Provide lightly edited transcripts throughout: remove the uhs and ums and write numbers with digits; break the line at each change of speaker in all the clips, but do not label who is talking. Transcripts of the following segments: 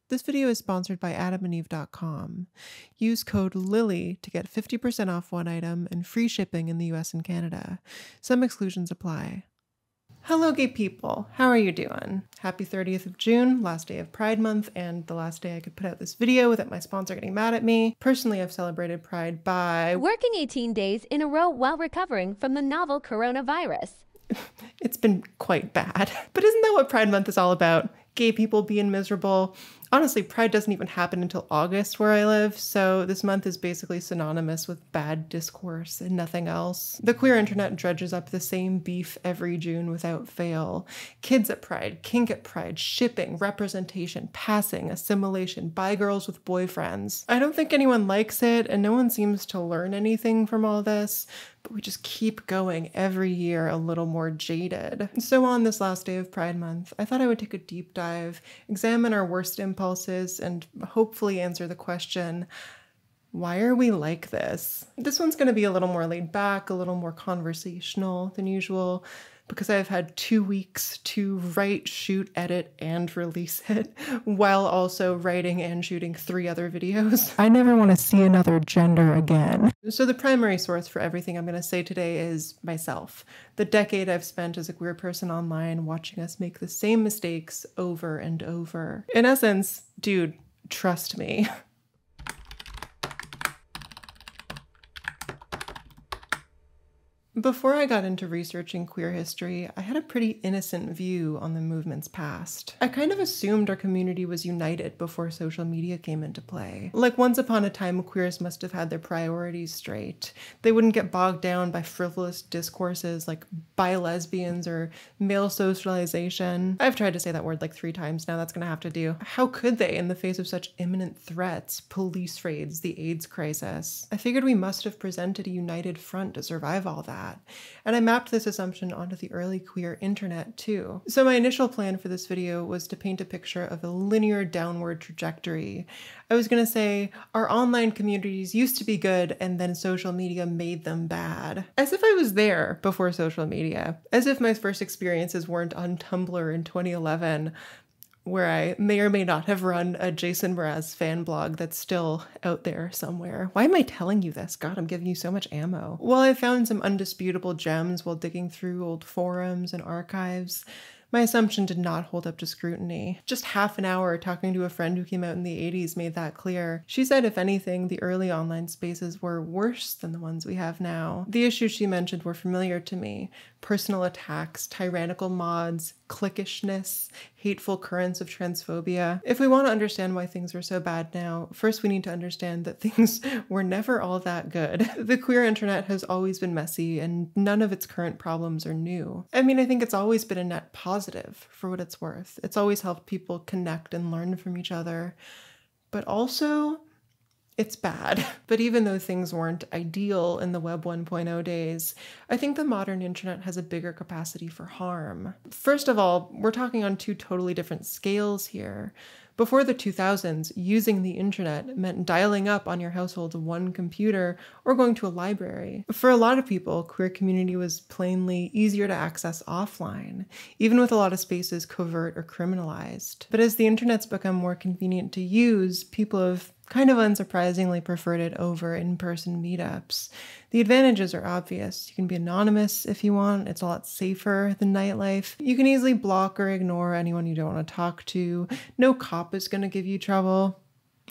This video is sponsored by Atomized.com. Use code LILY to get 50% off one item and free shipping in the US and Canada. Some exclusions apply. Hello, gay people. How are you doing? Happy 30th of June, last day of Pride Month, and the last day I could put out this video without my sponsor getting mad at me. Personally, I've celebrated Pride by
working 18 days in a row while recovering from the novel coronavirus.
It's been quite bad. But isn't that what Pride Month is all about? Gay people being miserable. Honestly, Pride doesn't even happen until August where I live, so this month is basically synonymous with bad discourse and nothing else. The queer internet dredges up the same beef every June without fail. Kids at Pride, kink at Pride, shipping, representation, passing, assimilation, bi girls with boyfriends. I don't think anyone likes it, and no one seems to learn anything from all this, but we just keep going every year a little more jaded. So on this last day of Pride Month, I thought I would take a deep dive, examine our worst impulses, and hopefully answer the question, why are we like this? This one's going to be a little more laid back, a little more conversational than usual, because I've had 2 weeks to write, shoot, edit, and release it, while also writing and shooting 3 other videos. I never want to see another gender again. So the primary source for everything I'm going to say today is myself. The decade I've spent as a queer person online watching us make the same mistakes over and over. In essence, dude, trust me. Before I got into researching queer history, I had a pretty innocent view on the movement's past. I kind of assumed our community was united before social media came into play. Like once upon a time, queers must have had their priorities straight. They wouldn't get bogged down by frivolous discourses like bi-lesbians or male socialization. I've tried to say that word like 3 times now, that's gonna have to do. How could they in the face of such imminent threats, police raids, the AIDS crisis? I figured we must have presented a united front to survive all that. And I mapped this assumption onto the early queer internet too. So my initial plan for this video was to paint a picture of a linear downward trajectory. I was gonna say, our online communities used to be good and then social media made them bad. As if I was there before social media. As if my first experiences weren't on Tumblr in 2011, where I may or may not have run a Jason Mraz fan blog that's still out there somewhere. Why am I telling you this? God, I'm giving you so much ammo. Well, I found some undisputable gems while digging through old forums and archives. My assumption did not hold up to scrutiny. Just half an hour talking to a friend who came out in the 80s made that clear. She said, if anything, the early online spaces were worse than the ones we have now. The issues she mentioned were familiar to me. Personal attacks, tyrannical mods, cliquishness, hateful currents of transphobia. If we want to understand why things are so bad now, first we need to understand that things were never all that good. The queer internet has always been messy, and none of its current problems are new. I mean, I think it's always been a net positive, for what it's worth. It's always helped people connect and learn from each other. But also, it's bad. But even though things weren't ideal in the Web 1.0 days, I think the modern internet has a bigger capacity for harm. First of all, we're talking on 2 totally different scales here. Before the 2000s, using the internet meant dialing up on your household's 1 computer or going to a library. For a lot of people, queer community was plainly easier to access offline, even with a lot of spaces covert or criminalized. But as the internet's become more convenient to use, people have kind of unsurprisingly preferred it over in-person meetups. The advantages are obvious. You can be anonymous if you want. It's a lot safer than nightlife. You can easily block or ignore anyone you don't want to talk to. No cop is going to give you trouble.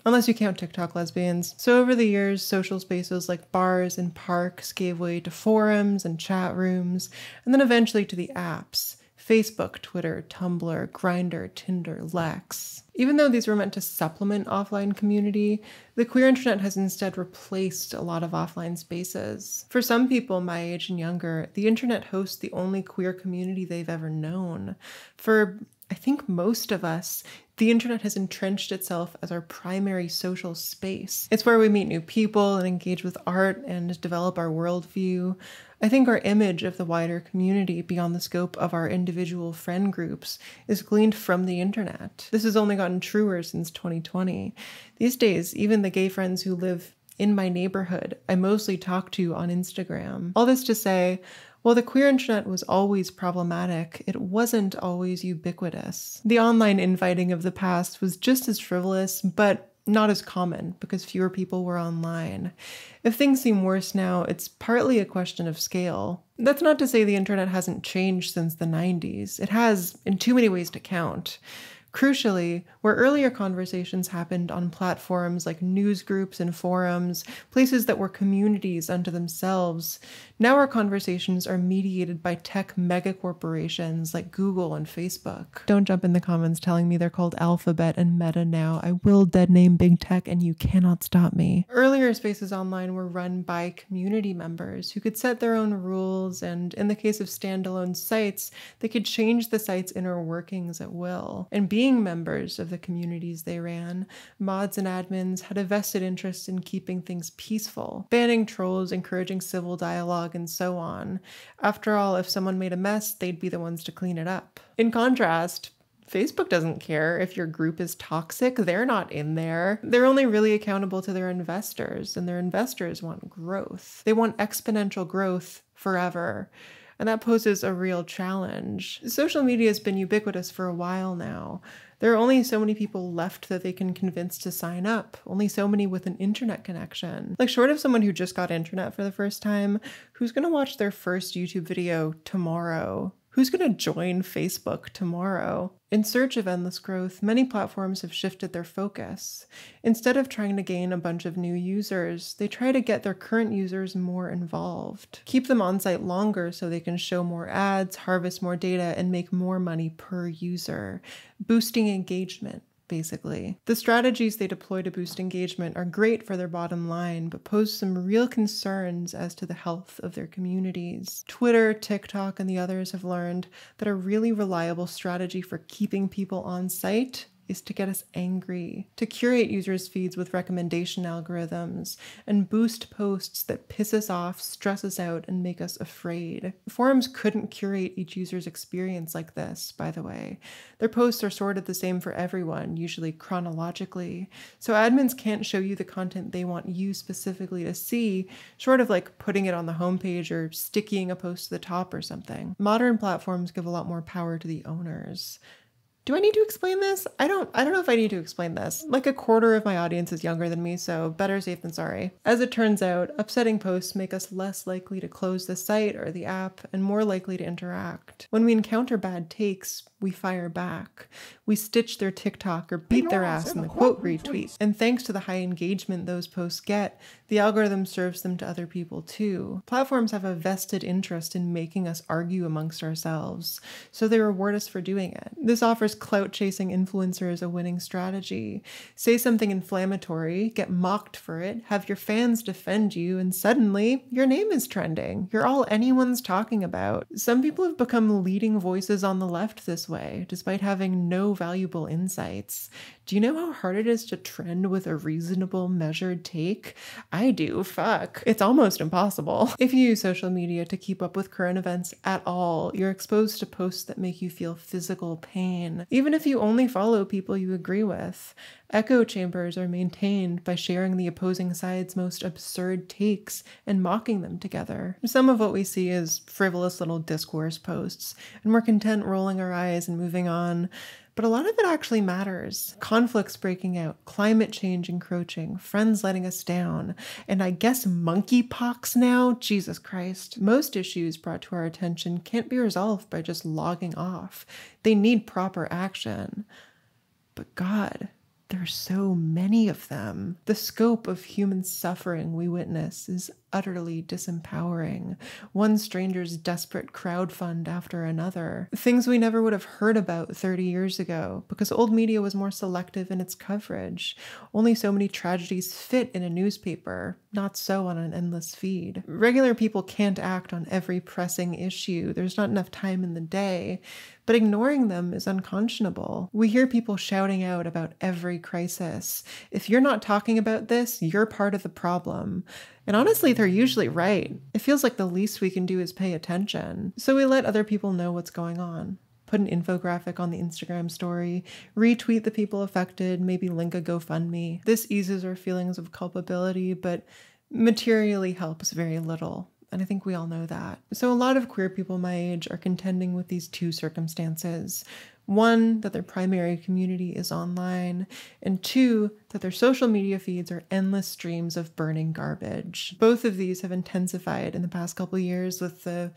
Unless you count TikTok lesbians. So over the years, social spaces like bars and parks gave way to forums and chat rooms, and then eventually to the apps. Facebook, Twitter, Tumblr, Grindr, Tinder, Lex. Even though these were meant to supplement offline community, the queer internet has instead replaced a lot of offline spaces. For some people my age and younger, the internet hosts the only queer community they've ever known. For I think most of us, the internet has entrenched itself as our primary social space. It's where we meet new people and engage with art and develop our worldview. I think our image of the wider community beyond the scope of our individual friend groups is gleaned from the internet. This has only gotten truer since 2020. These days, even the gay friends who live in my neighborhood I mostly talk to on Instagram. All this to say, while the queer internet was always problematic, it wasn't always ubiquitous. The online infighting of the past was just as frivolous, but not as common because fewer people were online. If things seem worse now, it's partly a question of scale. That's not to say the internet hasn't changed since the 90s. It has, in too many ways to count. Crucially, where earlier conversations happened on platforms like news groups and forums, places that were communities unto themselves, now our conversations are mediated by tech megacorporations like Google and Facebook. Don't jump in the comments telling me they're called Alphabet and Meta now. I will dead name big tech and you cannot stop me. Earlier spaces online were run by community members who could set their own rules, and in the case of standalone sites, they could change the site's inner workings at will. And being members of the communities they ran, mods and admins had a vested interest in keeping things peaceful, banning trolls, encouraging civil dialogue, and so on. After all, if someone made a mess, they'd be the ones to clean it up. In contrast, Facebook doesn't care if your group is toxic. They're not in there. They're only really accountable to their investors, and their investors want growth. They want exponential growth forever. And that poses a real challenge. Social media has been ubiquitous for a while now. There are only so many people left that they can convince to sign up, only so many with an internet connection. Like, short of someone who just got internet for the first time, who's gonna watch their first YouTube video tomorrow? Who's going to join Facebook tomorrow? In search of endless growth, many platforms have shifted their focus. Instead of trying to gain a bunch of new users, they try to get their current users more involved. Keep them on site longer so they can show more ads, harvest more data, and make more money per user, boosting engagement. Basically. The strategies they deploy to boost engagement are great for their bottom line, but pose some real concerns as to the health of their communities. Twitter, TikTok, and the others have learned that a really reliable strategy for keeping people on site is to get us angry, to curate users' feeds with recommendation algorithms, and boost posts that piss us off, stress us out, and make us afraid. Forums couldn't curate each user's experience like this, by the way. Their posts are sorted the same for everyone, usually chronologically, so admins can't show you the content they want you specifically to see, short of like putting it on the homepage or sticking a post to the top or something. Modern platforms give a lot more power to the owners. Do I need to explain this? I don't know if I need to explain this. Like, a quarter of my audience is younger than me, so better safe than sorry. As it turns out, upsetting posts make us less likely to close the site or the app and more likely to interact. When we encounter bad takes, we fire back. We stitch their TikTok or beat their ass in the quote retweet. And thanks to the high engagement those posts get, the algorithm serves them to other people too. Platforms have a vested interest in making us argue amongst ourselves, so they reward us for doing it. This offers clout-chasing influencers a winning strategy. Say something inflammatory, get mocked for it, have your fans defend you, and suddenly your name is trending. You're all anyone's talking about. Some people have become leading voices on the left this way, despite having no valuable insights. Do you know how hard it is to trend with a reasonable, measured take? I do, fuck. It's almost impossible. If you use social media to keep up with current events at all, you're exposed to posts that make you feel physical pain, even if you only follow people you agree with. Echo chambers are maintained by sharing the opposing side's most absurd takes and mocking them together. Some of what we see is frivolous little discourse posts, and we're content rolling our eyes and moving on. But a lot of it actually matters. Conflicts breaking out, climate change encroaching, friends letting us down, and I guess monkeypox now? Jesus Christ. Most issues brought to our attention can't be resolved by just logging off. They need proper action. But God, there's so many of them. The scope of human suffering we witness is utterly disempowering. One stranger's desperate crowdfund after another. Things we never would have heard about 30 years ago because old media was more selective in its coverage. Only so many tragedies fit in a newspaper, not so on an endless feed. Regular people can't act on every pressing issue. There's not enough time in the day. But ignoring them is unconscionable. We hear people shouting out about every crisis. If you're not talking about this, you're part of the problem. And honestly, they're usually right. It feels like the least we can do is pay attention. So we let other people know what's going on. put an infographic on the Instagram story, retweet the people affected, maybe link a GoFundMe. This eases our feelings of culpability, but materially helps very little. And I think we all know that. So a lot of queer people my age are contending with these two circumstances. One, that their primary community is online, and two, that their social media feeds are endless streams of burning garbage. Both of these have intensified in the past couple of years with the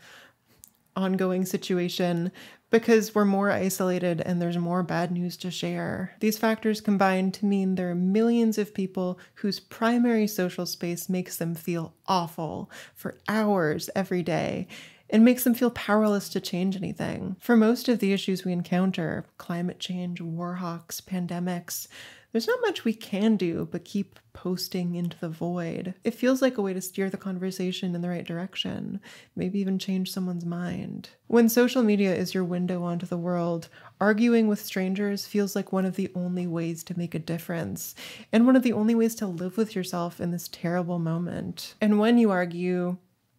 ongoing situation because we're more isolated and there's more bad news to share. These factors combine to mean there are millions of people whose primary social space makes them feel awful for hours every day and makes them feel powerless to change anything. For most of the issues we encounter, climate change, war hawks, pandemics, there's not much we can do but keep posting into the void. It feels like a way to steer the conversation in the right direction, maybe even change someone's mind. When social media is your window onto the world, arguing with strangers feels like one of the only ways to make a difference, and one of the only ways to live with yourself in this terrible moment. And when you argue,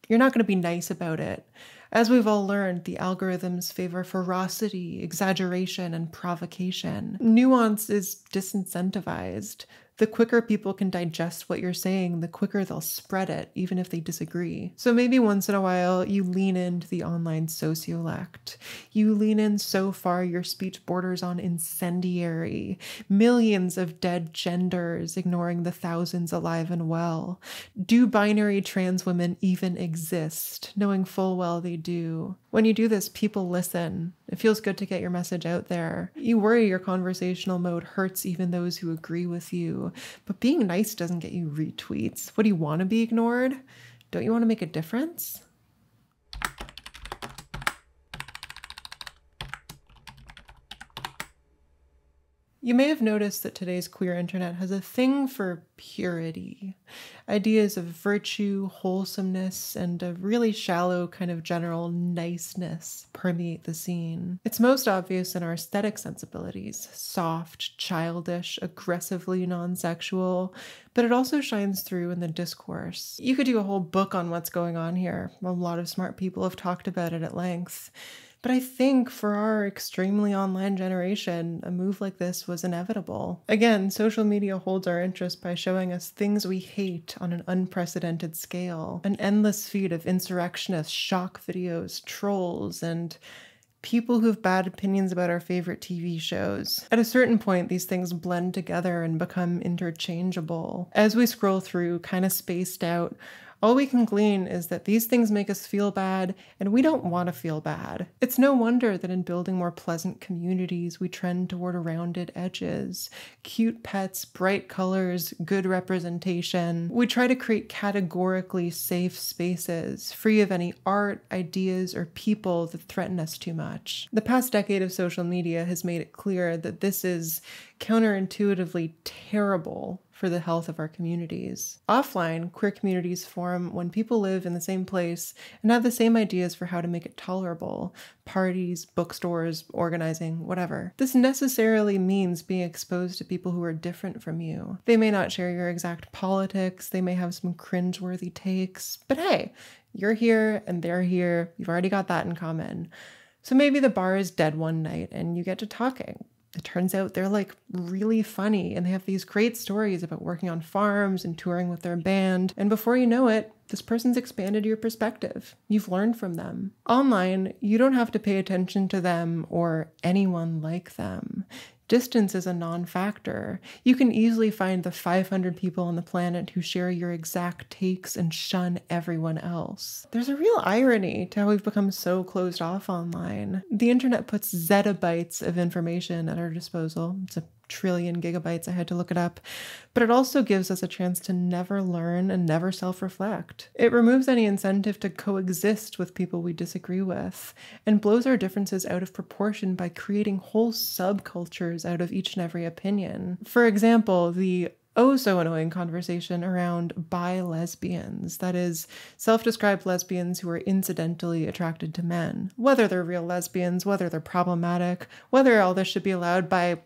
you're not going to be nice about it. As we've all learned, the algorithms favor ferocity, exaggeration, and provocation. Nuance is disincentivized. The quicker people can digest what you're saying, the quicker they'll spread it, even if they disagree. So maybe once in a while, you lean into the online sociolect. You lean in so far your speech borders on incendiary. Millions of dead genders, ignoring the thousands alive and well. Do binary trans women even exist? Knowing full well they do. When you do this, people listen. It feels good to get your message out there. You worry your conversational mode hurts even those who agree with you. But being nice doesn't get you retweets. What, do you want to be ignored? Don't you want to make a difference? You may have noticed that today's queer internet has a thing for purity. Ideas of virtue, wholesomeness, and a really shallow kind of general niceness permeate the scene. It's most obvious in our aesthetic sensibilities, soft, childish, aggressively non-sexual, but it also shines through in the discourse. You could do a whole book on what's going on here. A lot of smart people have talked about it at length. But I think for our extremely online generation, a move like this was inevitable. Again, social media holds our interest by showing us things we hate on an unprecedented scale. An endless feed of insurrectionist shock videos, trolls, and people who have bad opinions about our favorite TV shows. At a certain point, these things blend together and become interchangeable. As we scroll through, kind of spaced out, all we can glean is that these things make us feel bad, and we don't want to feel bad. It's no wonder that in building more pleasant communities, we trend toward rounded edges, cute pets, bright colors, good representation. We try to create categorically safe spaces, free of any art, ideas, or people that threaten us too much. The past decade of social media has made it clear that this is counterintuitively terrible for the health of our communities. Offline, queer communities form when people live in the same place and have the same ideas for how to make it tolerable. Parties, bookstores, organizing, whatever. This necessarily means being exposed to people who are different from you. They may not share your exact politics, they may have some cringeworthy takes, but hey, you're here and they're here. You've already got that in common. So maybe the bar is dead one night and you get to talking. It turns out they're like really funny and they have these great stories about working on farms and touring with their band. And before you know it, this person's expanded your perspective. You've learned from them. Online, you don't have to pay attention to them or anyone like them. Distance is a non-factor. You can easily find the 500 people on the planet who share your exact takes and shun everyone else. There's a real irony to how we've become so closed off online. The internet puts zettabytes of information at our disposal. It's a trillion gigabytes, I had to look it up, but it also gives us a chance to never learn and never self-reflect. It removes any incentive to coexist with people we disagree with and blows our differences out of proportion by creating whole subcultures out of each and every opinion. For example, the so annoying conversation around bi-lesbians, that is, self-described lesbians who are incidentally attracted to men. Whether they're real lesbians, whether they're problematic, whether all this should be allowed by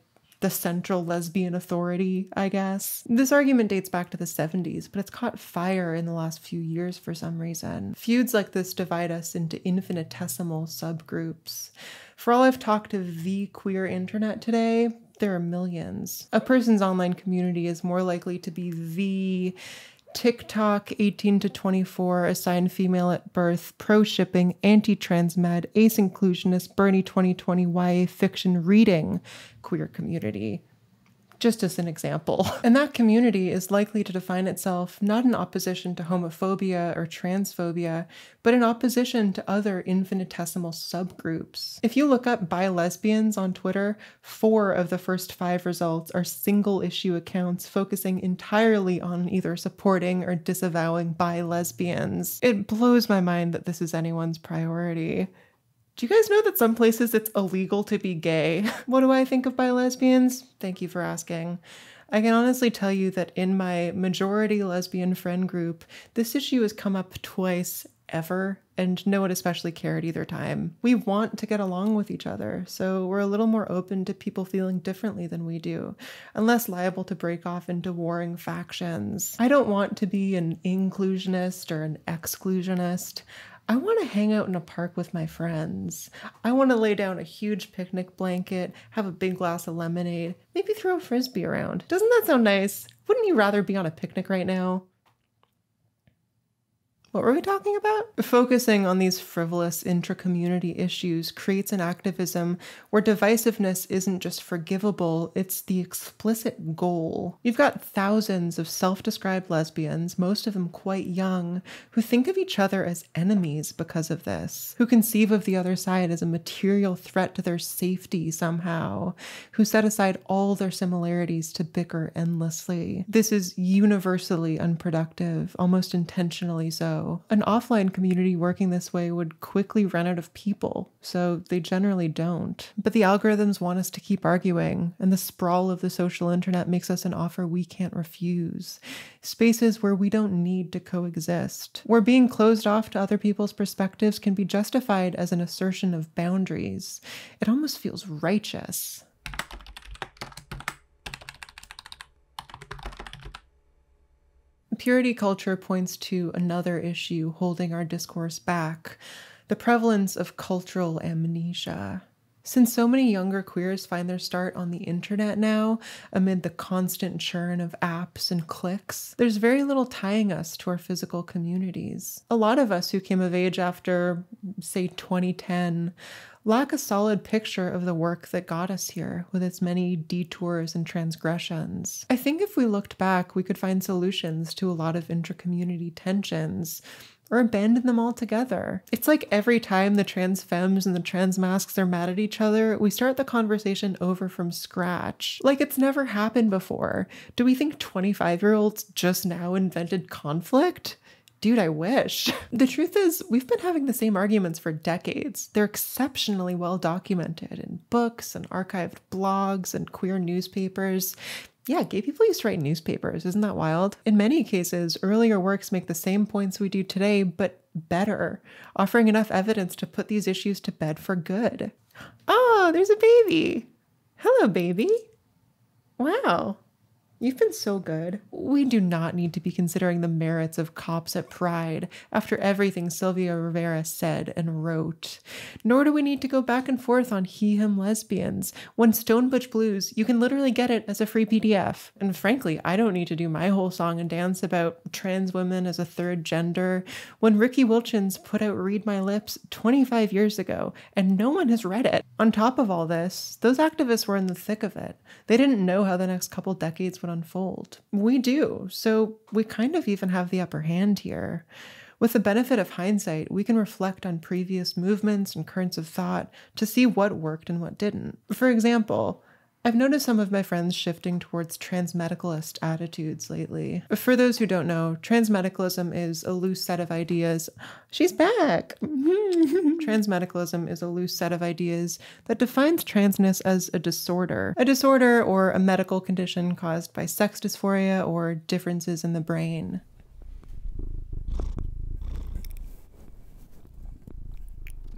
the central lesbian authority, I guess. This argument dates back to the 70s, but it's caught fire in the last few years for some reason. Feuds like this divide us into infinitesimal subgroups. For all I've talked to the queer internet today, there are millions. A person's online community is more likely to be the TikTok 18 to 24, assigned female at birth, pro-shipping, anti-trans med, ace-inclusionist, Bernie 2020 YA fiction reading queer community. Just as an example. And that community is likely to define itself not in opposition to homophobia or transphobia, but in opposition to other infinitesimal subgroups. If you look up bi lesbians on Twitter, 4 of the first 5 results are single issue accounts focusing entirely on either supporting or disavowing bi lesbians. It blows my mind that this is anyone's priority. Do you guys know that some places it's illegal to be gay? What do I think of bi lesbians? Thank you for asking. I can honestly tell you that in my majority lesbian friend group, this issue has come up twice ever, and no one especially cared either time. We want to get along with each other, so we're a little more open to people feeling differently than we do, and less liable to break off into warring factions. I don't want to be an inclusionist or an exclusionist. I want to hang out in a park with my friends. I want to lay down a huge picnic blanket, have a big glass of lemonade, maybe throw a frisbee around. Doesn't that sound nice? Wouldn't you rather be on a picnic right now? What were we talking about? Focusing on these frivolous intra-community issues creates an activism where divisiveness isn't just forgivable, it's the explicit goal. You've got thousands of self-described lesbians, most of them quite young, who think of each other as enemies because of this, who conceive of the other side as a material threat to their safety somehow, who set aside all their similarities to bicker endlessly. This is universally unproductive, almost intentionally so. An offline community working this way would quickly run out of people, so they generally don't. But the algorithms want us to keep arguing, and the sprawl of the social internet makes us an offer we can't refuse. Spaces where we don't need to coexist, where being closed off to other people's perspectives can be justified as an assertion of boundaries. It almost feels righteous. Purity culture points to another issue holding our discourse back, the prevalence of cultural amnesia. Since so many younger queers find their start on the internet now, amid the constant churn of apps and clicks, there's very little tying us to our physical communities. A lot of us who came of age after, say, 2010, lack a solid picture of the work that got us here, with its many detours and transgressions. I think if we looked back, we could find solutions to a lot of intra-community tensions, or abandon them altogether. It's like every time the trans femmes and the trans masks are mad at each other, we start the conversation over from scratch. Like it's never happened before. Do we think 25-year-olds just now invented conflict? Dude, I wish. The truth is, we've been having the same arguments for decades. They're exceptionally well documented in books and archived blogs and queer newspapers. Yeah, gay people used to write newspapers. Isn't that wild? In many cases, earlier works make the same points we do today, but better, offering enough evidence to put these issues to bed for good. Oh, there's a baby. Hello, baby. Wow. You've been so good. We do not need to be considering the merits of cops at Pride after everything Sylvia Rivera said and wrote. Nor do we need to go back and forth on he-him lesbians. When Stone Butch Blues, you can literally get it as a free PDF. And frankly, I don't need to do my whole song and dance about trans women as a third gender when Ricky Wilchins put out Read My Lips 25 years ago, and no one has read it. On top of all this, those activists were in the thick of it. They didn't know how the next couple decades would unfold. We do, so we kind of even have the upper hand here. With the benefit of hindsight, we can reflect on previous movements and currents of thought to see what worked and what didn't. For example, I've noticed some of my friends shifting towards transmedicalist attitudes lately. For those who don't know, transmedicalism is a loose set of ideas. She's back! Transmedicalism is a loose set of ideas that defines transness as a disorder or a medical condition caused by sex dysphoria or differences in the brain.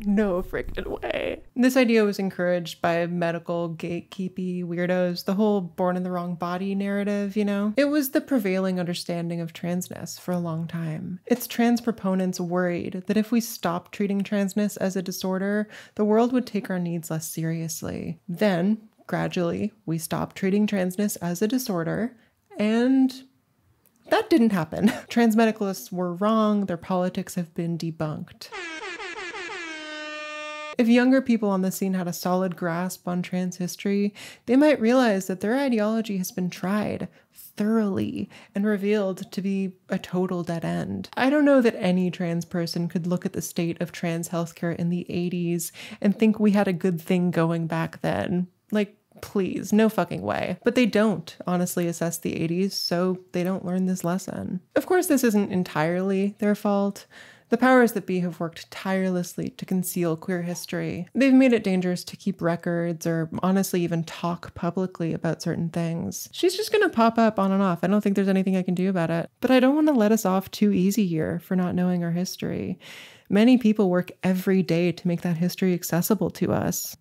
No freaking way. This idea was encouraged by medical gatekeepy weirdos, the whole born in the wrong body narrative, you know? It was the prevailing understanding of transness for a long time. Its trans proponents worried that if we stopped treating transness as a disorder, the world would take our needs less seriously. Then, gradually, we stopped treating transness as a disorder, and that didn't happen. Trans medicalists were wrong. Their politics have been debunked. If younger people on the scene had a solid grasp on trans history, they might realize that their ideology has been tried thoroughly and revealed to be a total dead end. I don't know that any trans person could look at the state of trans healthcare in the 80s and think we had a good thing going back then. Like, please, no fucking way. But they don't honestly assess the 80s, so they don't learn this lesson. Of course, this isn't entirely their fault. The powers that be have worked tirelessly to conceal queer history. They've made it dangerous to keep records or honestly even talk publicly about certain things. She's just gonna pop up on and off. I don't think there's anything I can do about it. But I don't want to let us off too easy here for not knowing our history. Many people work every day to make that history accessible to us.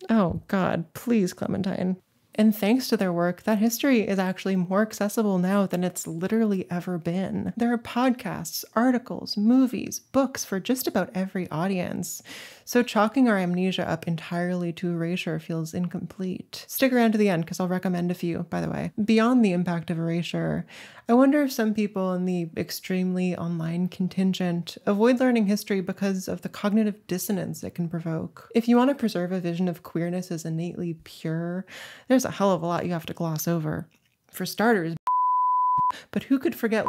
Oh God, please, Clementine. And thanks to their work, that history is actually more accessible now than it's literally ever been. There are podcasts, articles, movies, books for just about every audience. So chalking our amnesia up entirely to erasure feels incomplete. Stick around to the end because I'll recommend a few, by the way. Beyond the impact of erasure, I wonder if some people in the extremely online contingent avoid learning history because of the cognitive dissonance it can provoke. If you want to preserve a vision of queerness as innately pure, there's a hell of a lot you have to gloss over. For starters, but who could forget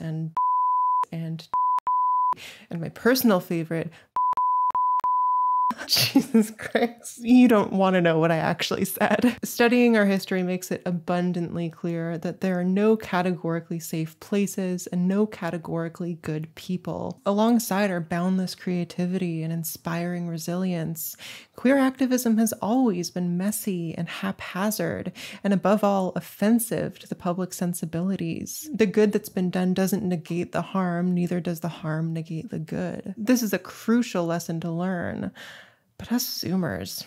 and my personal favorite, Jesus Christ. You don't want to know what I actually said. Studying our history makes it abundantly clear that there are no categorically safe places and no categorically good people. Alongside our boundless creativity and inspiring resilience, queer activism has always been messy and haphazard, and above all, offensive to the public sensibilities. The good that's been done doesn't negate the harm, neither does the harm negate the good. This is a crucial lesson to learn. But us Zoomers,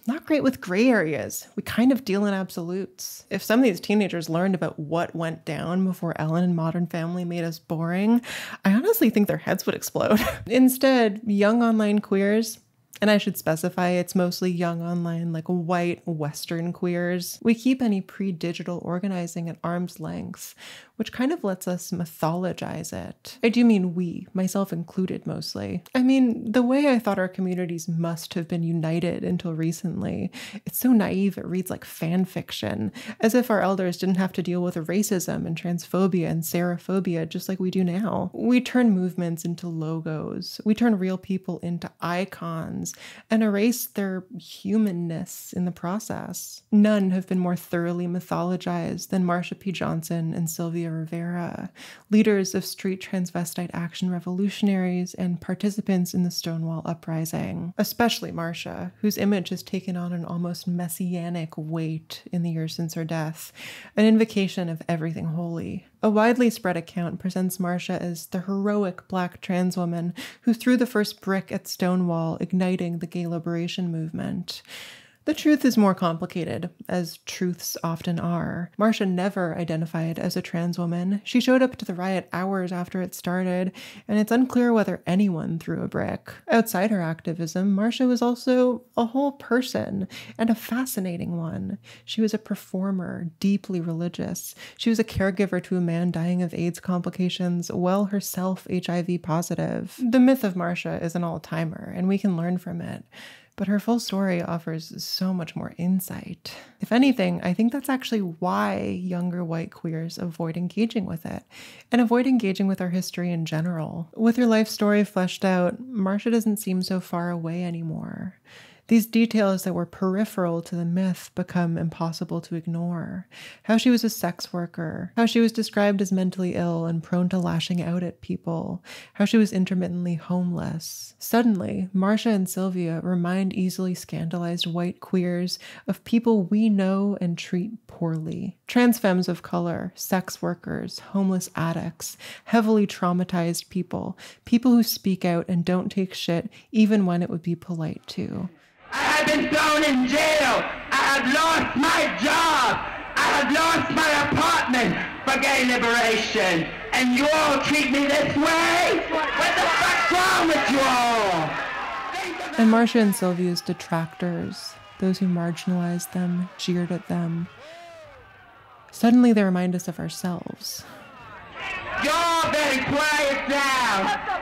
not great with gray areas. We kind of deal in absolutes. If some of these teenagers learned about what went down before Ellen and Modern Family made us boring, I honestly think their heads would explode. Instead, young online queers, and I should specify it's mostly young online, like white Western queers, we keep any pre-digital organizing at arm's length, which kind of lets us mythologize it. I do mean we, myself included mostly. I mean, the way I thought our communities must have been united until recently, it's so naive it reads like fan fiction, as if our elders didn't have to deal with racism and transphobia and serophobia just like we do now. We turn movements into logos. We turn real people into icons and erase their humanness in the process. None have been more thoroughly mythologized than Marsha P. Johnson and Sylvia Rivera, leaders of street transvestite action revolutionaries and participants in the Stonewall Uprising. Especially Marsha, whose image has taken on an almost messianic weight in the years since her death, an invocation of everything holy. A widely spread account presents Marsha as the heroic Black trans woman who threw the first brick at Stonewall, igniting the gay liberation movement. The truth is more complicated, as truths often are. Marsha never identified as a trans woman. She showed up to the riot hours after it started, and it's unclear whether anyone threw a brick. Outside her activism, Marsha was also a whole person, and a fascinating one. She was a performer, deeply religious. She was a caregiver to a man dying of AIDS complications, while herself HIV positive. The myth of Marsha is an all-timer, and we can learn from it. But her full story offers so much more insight. If anything, I think that's actually why younger white queers avoid engaging with it, and avoid engaging with our history in general. With her life story fleshed out, Marsha doesn't seem so far away anymore. These details that were peripheral to the myth become impossible to ignore. How she was a sex worker, how she was described as mentally ill and prone to lashing out at people, how she was intermittently homeless. Suddenly, Marsha and Sylvia remind easily scandalized white queers of people we know and treat poorly. Trans femmes of color, sex workers, homeless addicts, heavily traumatized people, people who speak out and don't take shit even when it would be polite to.
I have been thrown in jail. I have lost my job. I have lost my apartment for gay liberation. And you all treat me this way? What the fuck's wrong with you all?
And Marcia and Sylvia's detractors, those who marginalized them, jeered at them, suddenly they remind us of ourselves.
Y'all better quiet down.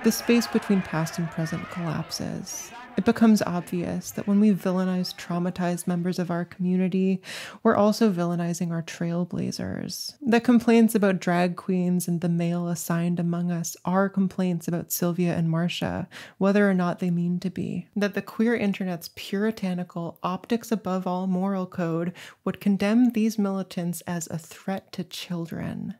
The space between past and present collapses. It becomes obvious that when we villainize traumatized members of our community, we're also villainizing our trailblazers. The complaints about drag queens and the male assigned among us are complaints about Sylvia and Marcia, whether or not they mean to be. That the queer internet's puritanical, optics above all moral code would condemn these militants as a threat to children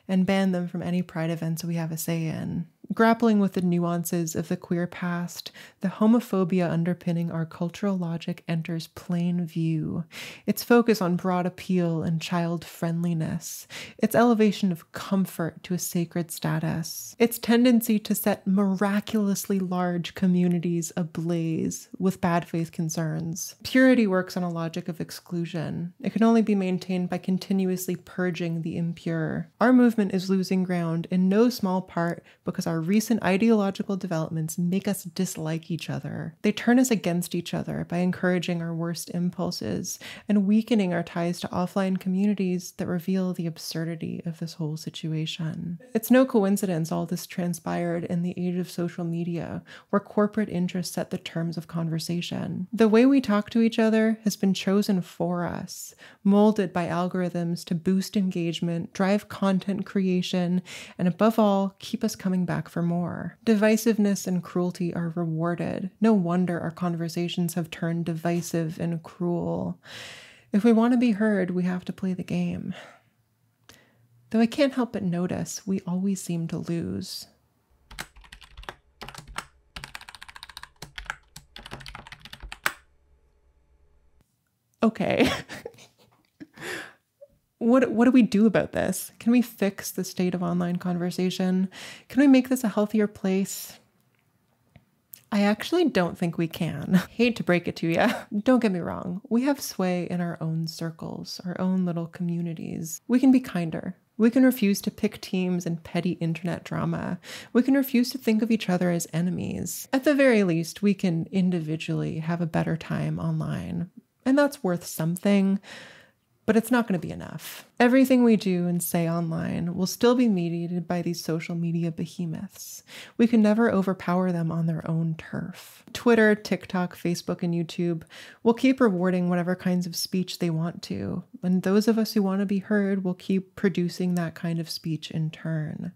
and ban them from any pride events we have a say in. Grappling with the nuances of the queer past, the homophobia underpinning our cultural logic enters plain view. Its focus on broad appeal and child friendliness, its elevation of comfort to a sacred status, its tendency to set miraculously large communities ablaze with bad faith concerns. Purity works on a logic of exclusion. It can only be maintained by continuously purging the impure. Our movement is losing ground in no small part because our recent ideological developments make us dislike each other. They turn us against each other by encouraging our worst impulses and weakening our ties to offline communities that reveal the absurdity of this whole situation. It's no coincidence all this transpired in the age of social media, where corporate interests set the terms of conversation. The way we talk to each other has been chosen for us, molded by algorithms to boost engagement, drive content creation, and above all, keep us coming back for more. Divisiveness and cruelty are rewarded. No wonder our conversations have turned divisive and cruel. If we want to be heard, we have to play the game. Though I can't help but notice, we always seem to lose. Okay. What do we do about this? Can we fix the state of online conversation? Can we make this a healthier place? I actually don't think we can. Hate to break it to you. Don't get me wrong. We have sway in our own circles, our own little communities. We can be kinder. We can refuse to pick teams in petty internet drama. We can refuse to think of each other as enemies. At the very least, we can individually have a better time online. And that's worth something. But it's not going to be enough. Everything we do and say online will still be mediated by these social media behemoths. We can never overpower them on their own turf. Twitter, TikTok, Facebook, and YouTube will keep rewarding whatever kinds of speech they want to, and those of us who want to be heard will keep producing that kind of speech in turn.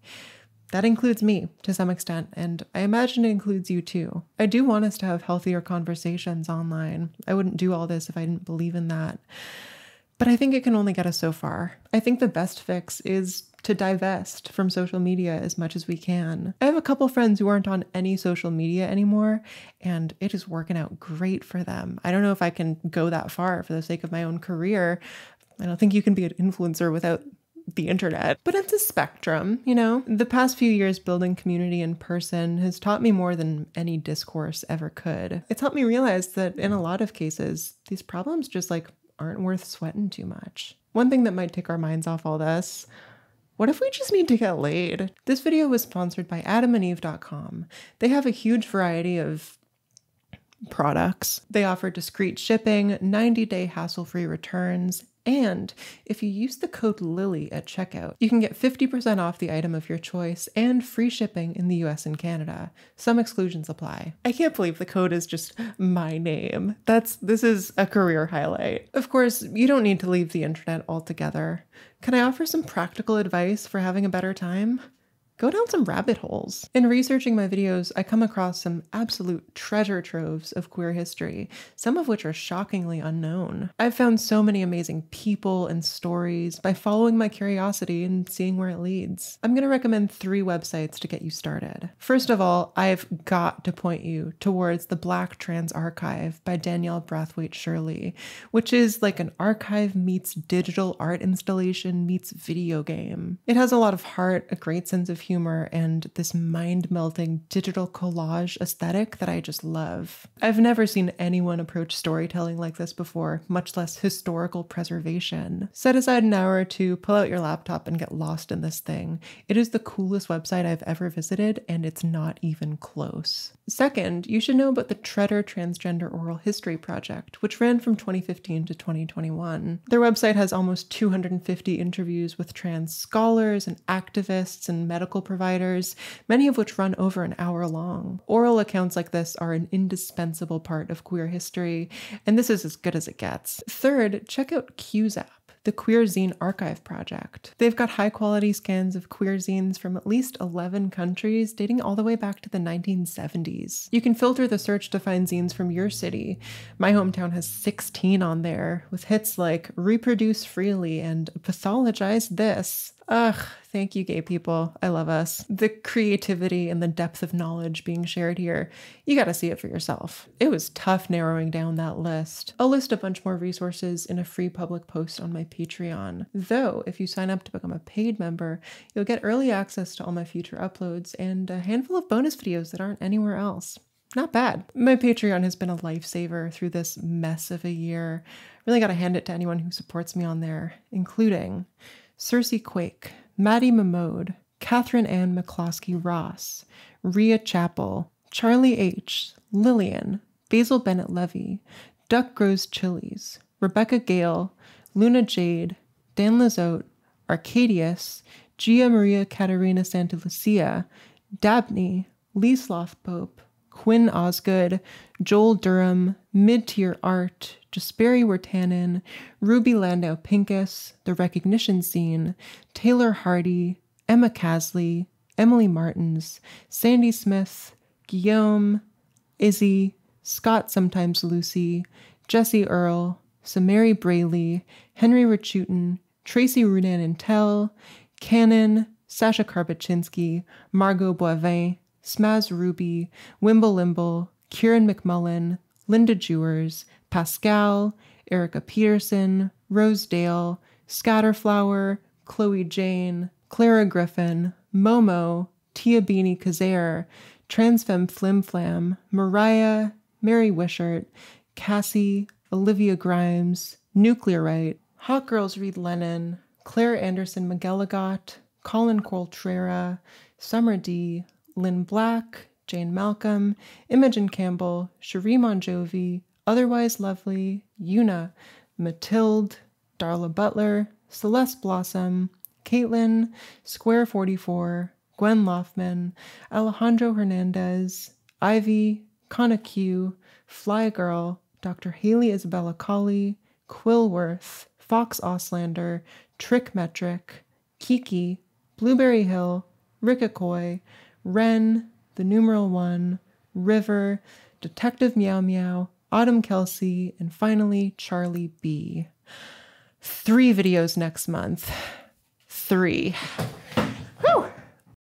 That includes me to some extent, and I imagine it includes you too. I do want us to have healthier conversations online. I wouldn't do all this if I didn't believe in that. But I think it can only get us so far. I think the best fix is to divest from social media as much as we can. I have a couple friends who aren't on any social media anymore, and it is working out great for them. I don't know if I can go that far for the sake of my own career. I don't think you can be an influencer without the internet, but it's a spectrum, you know? The past few years building community in person has taught me more than any discourse ever could. It's helped me realize that in a lot of cases, these problems just aren't worth sweating too much. One thing that might take our minds off all this, what if we just need to get laid? This video was sponsored by AtomandEve.com. They have a huge variety of products. They offer discreet shipping, 90-day hassle-free returns, and if you use the code LILY at checkout, you can get 50% off the item of your choice and free shipping in the US and Canada. Some exclusions apply. I can't believe the code is just my name. This is a career highlight. Of course, you don't need to leave the internet altogether. Can I offer some practical advice for having a better time? Go down some rabbit holes. In researching my videos, I come across some absolute treasure troves of queer history, some of which are shockingly unknown. I've found so many amazing people and stories by following my curiosity and seeing where it leads. I'm going to recommend 3 websites to get you started. First of all, I've got to point you towards the Black Trans Archive by Danielle Brathwaite Shirley, which is like an archive meets digital art installation meets video game. It has a lot of heart, a great sense of humor, and this mind-melting digital collage aesthetic that I just love. I've never seen anyone approach storytelling like this before, much less historical preservation. Set aside an hour to pull out your laptop and get lost in this thing. It is the coolest website I've ever visited, and it's not even close. Second, you should know about the Treader Transgender Oral History Project, which ran from 2015 to 2021. Their website has almost 250 interviews with trans scholars and activists and medical providers, many of which run over an hour long. Oral accounts like this are an indispensable part of queer history, and this is as good as it gets. Third, check out QZap, the Queer Zine Archive Project. They've got high-quality scans of queer zines from at least 11 countries, dating all the way back to the 1970s. You can filter the search to find zines from your city. My hometown has 16 on there, with hits like Reproduce Freely and Pathologize This. Ugh, thank you, gay people. I love us. The creativity and the depth of knowledge being shared here, you gotta see it for yourself. It was tough narrowing down that list. I'll list a bunch more resources in a free public post on my Patreon. Though, if you sign up to become a paid member, you'll get early access to all my future uploads and a handful of bonus videos that aren't anywhere else. Not bad. My Patreon has been a lifesaver through this mess of a year. Really gotta hand it to anyone who supports me on there, including Cersei Quake, Maddie Mamode, Catherine Ann McCloskey Ross, Rhea Chappell, Charlie H., Lillian, Basil Bennett Levy, Duck Grows Chilies, Rebecca Gale, Luna Jade, Dan Lizotte, Arcadius, Gia Maria Caterina Santa Lucia, Dabney, Lee Sloth Pope, Quinn Osgood, Joel Durham, Mid-Tier Art, Jasperi Wertanen, Ruby Landau Pincus, The Recognition Scene, Taylor Hardy, Emma Casley, Emily Martins, Sandy Smith, Guillaume, Izzy, Scott Sometimes Lucy, Jesse Earl, Samari Brayley, Henry Rachutin, Tracy Rudan-Intel, Cannon, Sasha Karbachinsky, Margot Boivin, Smaz Ruby, Wimble Limble, Kieran McMullen, Linda Jewers, Pascal, Erica Peterson, Rose Dale, Scatterflower, Chloe Jane, Clara Griffin, Momo, Tia Beanie Kazare, Transfemme Flim Flam, Mariah, Mary Wishart, Cassie, Olivia Grimes, Nuclearite, Hot Girls Read Lennon, Claire Anderson McGilligot, Colin Coltrera, Summer D, Lynn Black, Jane Malcolm, Imogen Campbell, Cherie Monjovi, Otherwise Lovely, Yuna, Matilde, Darla Butler, Celeste Blossom, Caitlin, Square 44, Gwen Loffman, Alejandro Hernandez, Ivy, Kana Q, Fly Girl, Dr. Haley Isabella Colley, Quillworth, Fox Oslander, Trick Metric, Kiki, Blueberry Hill, Rickacoy, Ren, The Numeral 1, River, Detective Meow Meow, Autumn Kelsey, and finally Charlie B. 3 videos next month. 3.